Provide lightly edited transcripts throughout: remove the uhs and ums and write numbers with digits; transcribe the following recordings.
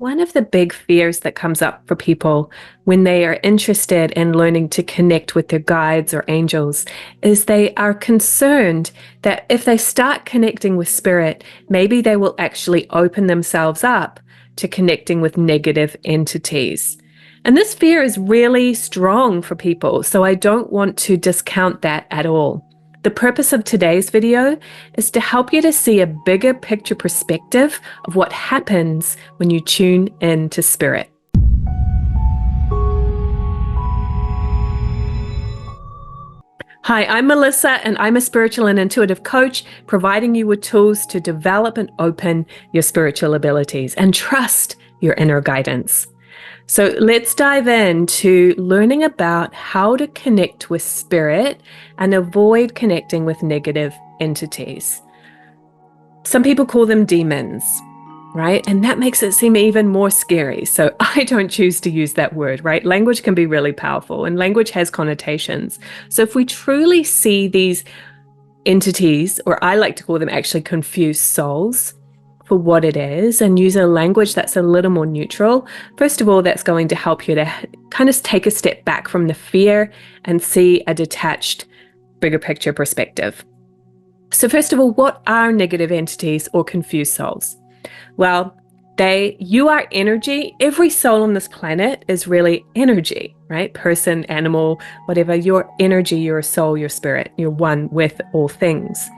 One of the big fears that comes up for people when they are interested in learning to connect with their guides or angels is they are concerned that if they start connecting with spirit, maybe they will actually open themselves up to connecting with negative entities. And this fear is really strong for people, so I don't want to discount that at all. The purpose of today's video is to help you to see a bigger picture perspective of what happens when you tune into spirit. Hi, I'm Melissa, and I'm a spiritual and intuitive coach, providing you with tools to develop and open your spiritual abilities and trust your inner guidance. So let's dive into learning about how to connect with spirit and avoid connecting with negative entities. Some people call them demons, right? And that makes it seem even more scary. So I don't choose to use that word, right? Language can be really powerful and language has connotations. So if we truly see these entities, or I like to call them actually confused souls, for what it is and use a language that's a little more neutral, first of all, that's going to help you to kind of take a step back from the fear and see a detached, bigger picture perspective. So first of all, what are negative entities or confused souls? Well, you are energy. Every soul on this planet is really energy, right? Person, animal, whatever. Your energy, your soul, your spirit, you're one with all things.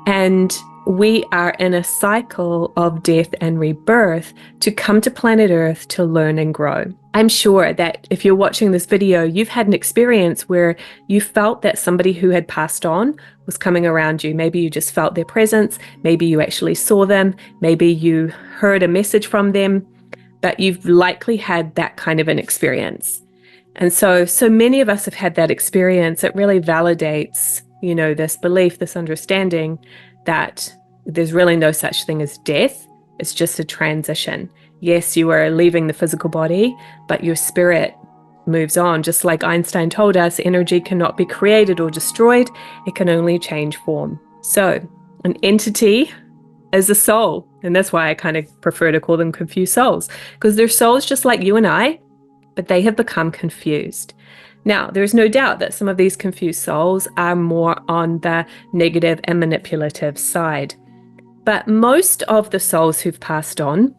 And we are in a cycle of death and rebirth to come to planet Earth to learn and grow. I'm sure that if you're watching this video, you've had an experience where you felt that somebody who had passed on was coming around you. Maybe you just felt their presence. Maybe you actually saw them. Maybe you heard a message from them, but you've likely had that kind of an experience. And so many of us have had that experience. It really validates, this belief, this understanding that there's really no such thing as death. It's just a transition. Yes, you are leaving the physical body, but your spirit moves on. Just like Einstein told us, energy cannot be created or destroyed. It can only change form. So an entity is a soul. And that's why I kind of prefer to call them confused souls, because they're souls just like you and I, but they have become confused. Now, there's no doubt that some of these confused souls are more on the negative and manipulative side. But most of the souls who've passed on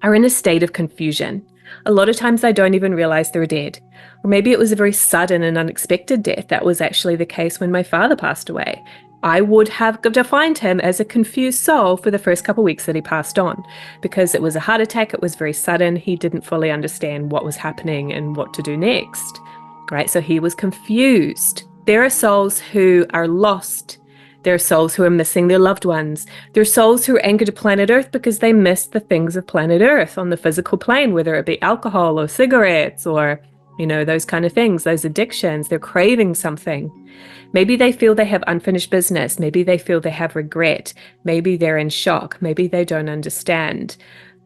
are in a state of confusion. A lot of times they don't even realize they're dead. Or maybe it was a very sudden and unexpected death. That was actually the case when my father passed away. I would have defined him as a confused soul for the first couple of weeks that he passed on, because it was a heart attack. It was very sudden. He didn't fully understand what was happening and what to do next. Right? So he was confused. There are souls who are lost. There are souls who are missing their loved ones. There are souls who are anchored to planet Earth because they miss the things of planet Earth on the physical plane, whether it be alcohol or cigarettes or, those kind of things, those addictions. They're craving something. Maybe they feel they have unfinished business. Maybe they feel they have regret. Maybe they're in shock. Maybe they don't understand.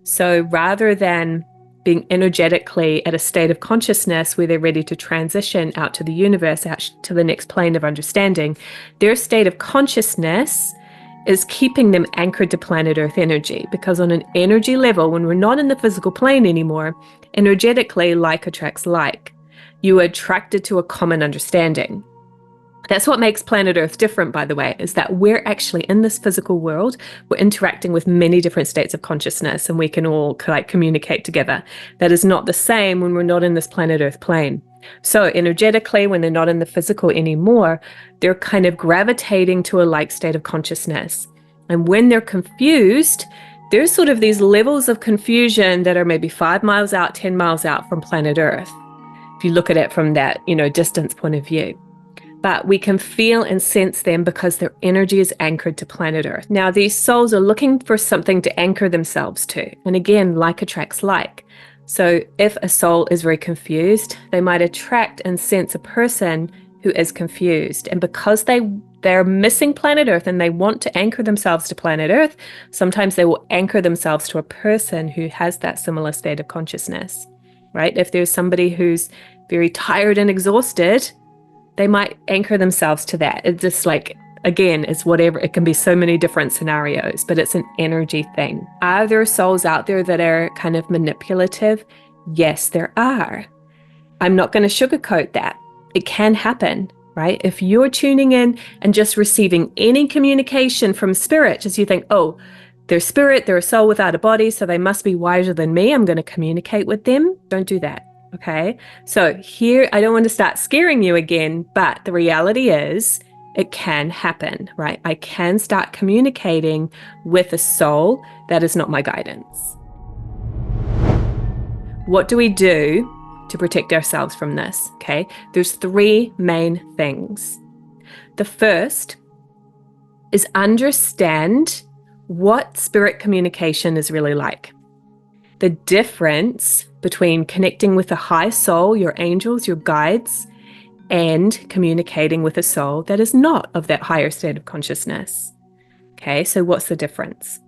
So rather than being energetically at a state of consciousness where they're ready to transition out to the universe, out to the next plane of understanding, their state of consciousness is keeping them anchored to planet Earth energy. Because on an energy level, when we're not in the physical plane anymore, energetically, like attracts like. You are attracted to a common understanding. That's what makes planet Earth different, by the way, is that we're actually in this physical world. We're interacting with many different states of consciousness, and we can all communicate together. That is not the same when we're not in this planet Earth plane. So energetically, when they're not in the physical anymore, they're kind of gravitating to a like state of consciousness. And when they're confused, there's sort of these levels of confusion that are maybe 5 miles out, 10 miles out from planet Earth, if you look at it from that, distance point of view. But we can feel and sense them because their energy is anchored to planet Earth. Now, these souls are looking for something to anchor themselves to. And again, like attracts like. So if a soul is very confused, they might attract and sense a person who is confused. And because they're missing planet Earth and they want to anchor themselves to planet Earth, sometimes they will anchor themselves to a person who has that similar state of consciousness, right? If there's somebody who's very tired and exhausted, they might anchor themselves to that. It's just like Again, it's whatever, it can be so many different scenarios, but it's an energy thing. Are there souls out there that are kind of manipulative? Yes, there are. I'm not going to sugarcoat that. It can happen, right? If you're tuning in and just receiving any communication from spirit, just you think, oh, they're spirit, they're a soul without a body, so they must be wiser than me, I'm going to communicate with them. Don't do that, okay? So here, I don't want to start scaring you again, but the reality is it can happen, right? I can start communicating with a soul that is not my guidance. What do we do to protect ourselves from this? Okay, there's three main things. The first is understand what spirit communication is really like. The difference between connecting with a high soul, your angels, your guides, and communicating with a soul that is not of that higher state of consciousness. Okay, so what's the difference?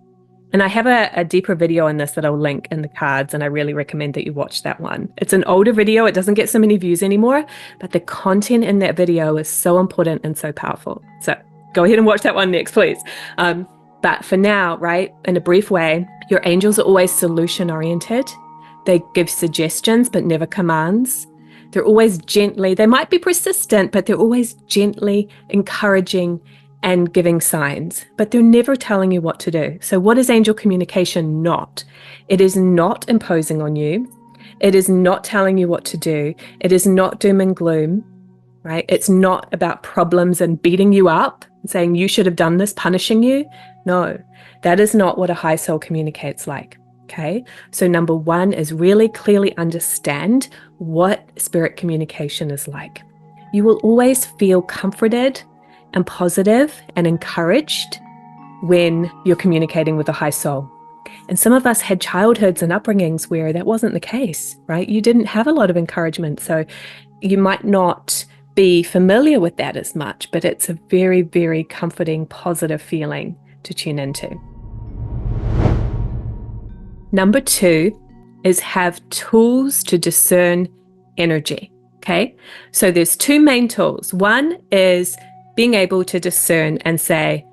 And I have a deeper video on this that I'll link in the cards, and I really recommend that you watch that one. It's an older video. It doesn't get so many views anymore, but the content in that video is so important and so powerful. So go ahead and watch that one next, please. But for now, right, in a brief way, your angels are always solution-oriented. They give suggestions, but never commands. They're always gently, they might be persistent, but they're always gently encouraging and giving signs, but they're never telling you what to do. So what is angel communication not? It is not imposing on you. It is not telling you what to do. It is not doom and gloom, right? It's not about problems and beating you up and saying you should have done this, punishing you. No, that is not what a high soul communicates like. Okay, so number one is really clearly understand what spirit communication is like. You will always feel comforted and positive and encouraged when you're communicating with a high soul. And some of us had childhoods and upbringings where that wasn't the case, right? You didn't have a lot of encouragement, so you might not be familiar with that as much, but it's a very, very comforting, positive feeling to tune into. Number two is have tools to discern energy, okay? So there's two main tools. One is being able to discern and say,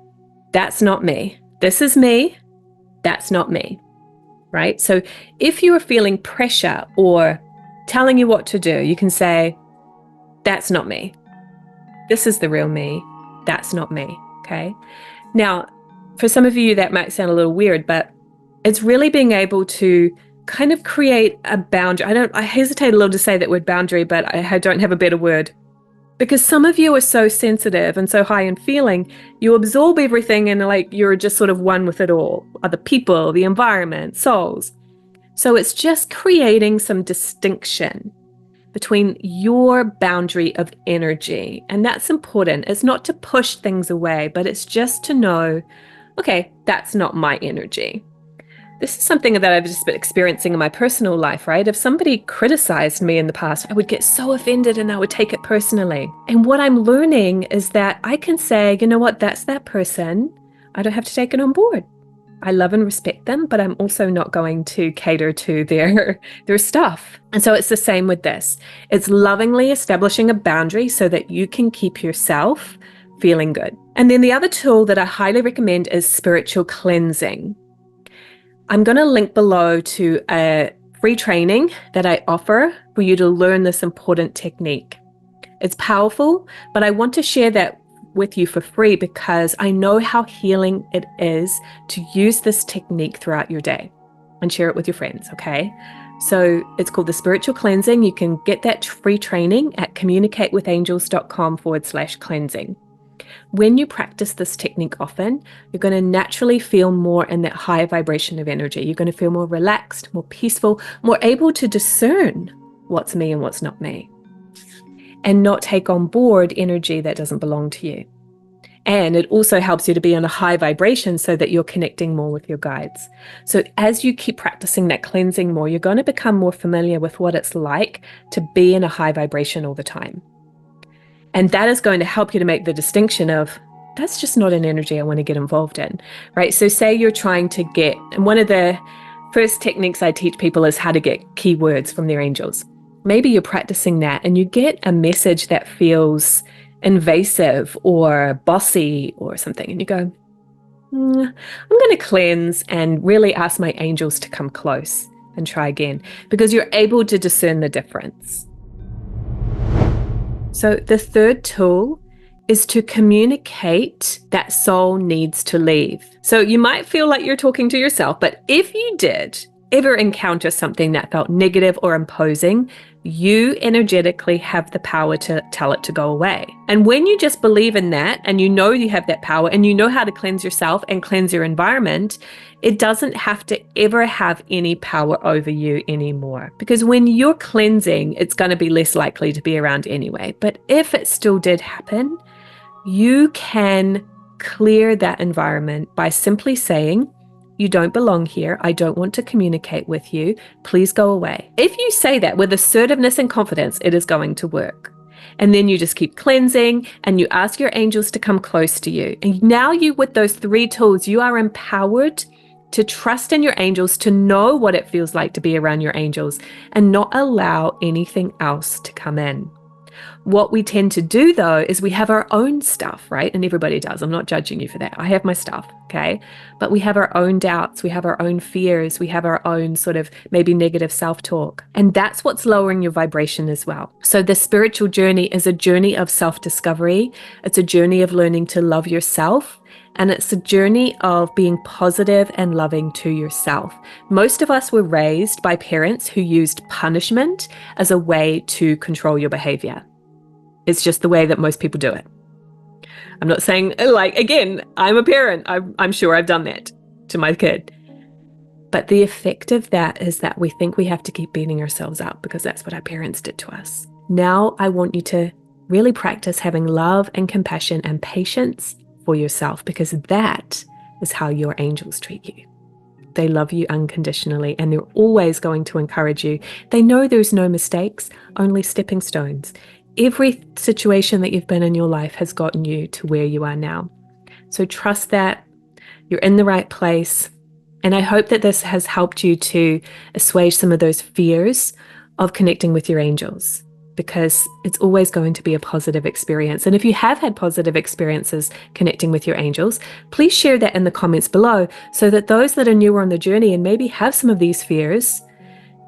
that's not me. This is me. That's not me, right? So if you are feeling pressure or telling you what to do, you can say, that's not me. This is the real me. That's not me, okay? Now, for some of you, that might sound a little weird, but it's really being able to kind of create a boundary. I hesitate a little to say that word boundary, but I don't have a better word. Because some of you are so sensitive and so high in feeling, you absorb everything and like you're just sort of one with it all. Other people, the environment, souls. So it's just creating some distinction between your boundary of energy. And that's important. It's not to push things away, but it's just to know, okay, that's not my energy. This is something that I've just been experiencing in my personal life, right? If somebody criticized me in the past, I would get so offended and I would take it personally. And what I'm learning is that I can say, you know what, that's that person. I don't have to take it on board. I love and respect them, but I'm also not going to cater to their stuff. And so it's the same with this. It's lovingly establishing a boundary so that you can keep yourself feeling good. And then the other tool that I highly recommend is spiritual cleansing. I'm going to link below to a free training that I offer for you to learn this important technique. It's powerful, but I want to share that with you for free because I know how healing it is to use this technique throughout your day and share it with your friends, okay? So it's called the spiritual cleansing. You can get that free training at communicatewithangels.com/cleansing. When you practice this technique often, you're going to naturally feel more in that higher vibration of energy. You're going to feel more relaxed, more peaceful, more able to discern what's me and what's not me, and not take on board energy that doesn't belong to you. And it also helps you to be on a high vibration so that you're connecting more with your guides. So as you keep practicing that cleansing more, you're going to become more familiar with what it's like to be in a high vibration all the time. And that is going to help you to make the distinction of, that's just not an energy I want to get involved in, right? So say you're trying to get, and one of the first techniques I teach people is how to get keywords from their angels. Maybe you're practicing that and you get a message that feels invasive or bossy or something. And you go, I'm going to cleanse and really ask my angels to come close and try again, because you're able to discern the difference. So the third tool is to communicate that soul needs to leave. So you might feel like you're talking to yourself, but if you did ever encounter something that felt negative or imposing, you energetically have the power to tell it to go away. And when you just believe in that, and you know you have that power, and you know how to cleanse yourself and cleanse your environment, it doesn't have to ever have any power over you anymore. Because when you're cleansing, it's going to be less likely to be around anyway. But if it still did happen, you can clear that environment by simply saying, you don't belong here. I don't want to communicate with you. Please go away. If you say that with assertiveness and confidence, it is going to work. And then you just keep cleansing and you ask your angels to come close to you. And now with those 3 tools, you are empowered to trust in your angels, to know what it feels like to be around your angels and not allow anything else to come in. What we tend to do though is we have our own stuff, right? And everybody does. I'm not judging you for that. I have my stuff, okay? But we have our own doubts, we have our own fears, we have our own sort of maybe negative self-talk. And that's what's lowering your vibration as well. So the spiritual journey is a journey of self-discovery. It's a journey of learning to love yourself. And it's a journey of being positive and loving to yourself. Most of us were raised by parents who used punishment as a way to control your behavior. It's just the way that most people do it. I'm not saying, like, again, I'm a parent. I'm sure I've done that to my kid. But the effect of that is that we think we have to keep beating ourselves up because that's what our parents did to us. Now I want you to really practice having love and compassion and patience for yourself, because that is how your angels treat you. They love you unconditionally and they're always going to encourage you. They know there's no mistakes, only stepping stones. Every situation that you've been in your life has gotten you to where you are now. So trust that you're in the right place. And I hope that this has helped you to assuage some of those fears of connecting with your angels, because it's always going to be a positive experience. And if you have had positive experiences connecting with your angels, please share that in the comments below so that those that are newer on the journey and maybe have some of these fears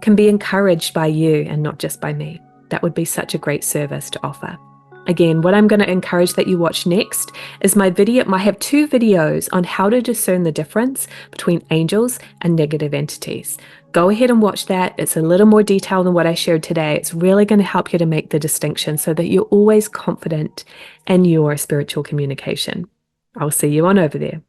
can be encouraged by you and not just by me. That would be such a great service to offer. Again, what I'm going to encourage that you watch next is my video. I have 2 videos on how to discern the difference between angels and negative entities. Go ahead and watch that. It's a little more detailed than what I shared today. It's really going to help you to make the distinction so that you're always confident in your spiritual communication. I'll see you on over there.